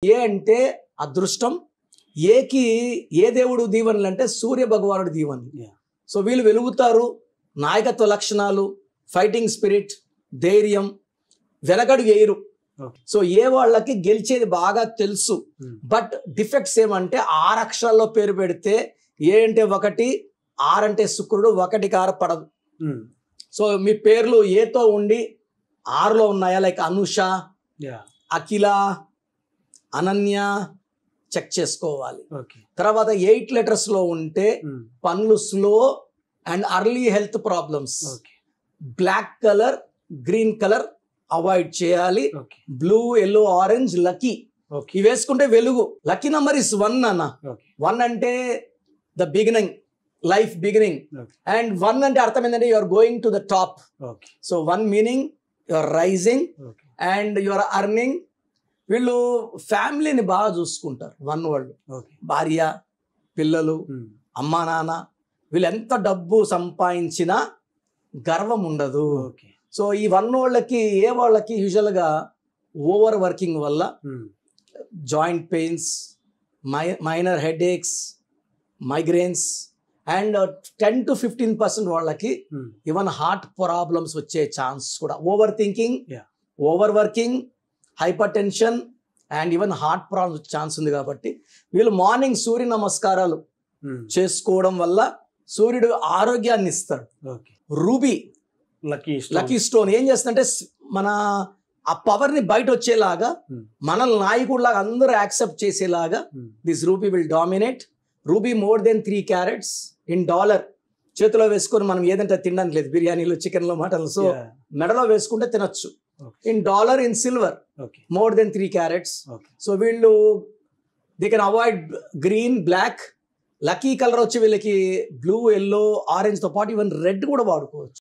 ఏ అంటే అదృష్టం, ఏకి ఏ దేవుడు దీవెనలు అంటే సూర్య భగవానుడు దీవెనలు. సో వీళ్ళు వెలుగుతారు, నాయకత్వ లక్షణాలు, ఫైటింగ్ స్పిరిట్, ధైర్యం, వెనకడుగు వేయరు. సో ఏ వాళ్ళకి గెలిచేది బాగా తెలుసు. బట్ డిఫెక్ట్స్ ఏమంటే 6 అక్షరాల్లో పేరు పెడితే ఏ అంటే 1, 6 అంటే శుక్రుడు, 1కి 6 పడదు. సో మీ పేర్లు ఏతో ఉండి 6లో ఉన్నాయా, లైక్ అనుష, అఖిల, అనన్య, చెక్ చేసుకోవాలి. తర్వాత 8 letters లో ఉంటే పనులు slow and early health problems. Black colour, green colour avoid చేయాలి. Blue, yellow, orange lucky. ఇవి వేసుకుంటే వెలుగు. లక్కీ నంబర్ ఇస్ 1 అన్న. 1 అంటే the beginning, life beginning. And 1 అంటే అర్థం ఏంటంటే you are going to the top. So 1 meaning you are rising and you are earning. వీళ్ళు ఫ్యామిలీని బాగా చూసుకుంటారు. 1 వాళ్ళు భార్య, పిల్లలు, అమ్మా నాన్న, వీళ్ళు ఎంత డబ్బు సంపాదించినా గర్వం ఉండదు. సో ఈ 1 వాళ్ళకి ఏ వాళ్ళకి యూజువల్గా ఓవర్ వర్కింగ్ వల్ల joint pains, minor headaches, migraines and 10 to 15% వాళ్ళకి ఈవెన్ హార్ట్ ప్రాబ్లమ్స్ వచ్చే ఛాన్స్ కూడా. Over thinking, over working, hypertension and even heart problems chance ఉంది. కాబట్టి వీళ్ళు మార్నింగ్ సూర్య నమస్కారాలు చేసుకోవడం వల్ల సూర్యుడు ఆరోగ్యాన్ని ఇస్తాడు. రూబీ లక్కీ స్టోన్ ఏం చేస్తుందంటే మన ఆ పవర్ ని బయట వచ్చేలాగా, మనల్ని నాయకుడిలాగా అందరూ యాక్సెప్ట్ చేసేలాగా this ruby will dominate. Ruby more than 3 carats in $. చేతిలో వేసుకొని మనం ఏదంటే తినడానికి లేదు, బిర్యానీలు, చికెన్లో, మటన్లు. సో మెడలో వేసుకుంటే తినొచ్చు. In $, in silver more than 3 carats. So వీళ్ళు they can avoid green, black. Lucky colour వచ్చి వీళ్ళకి బ్లూ, ఎల్లో, ఆరెంజ్ తో పాటు ఈవెన్ రెడ్ కూడా వాడుకోవచ్చు.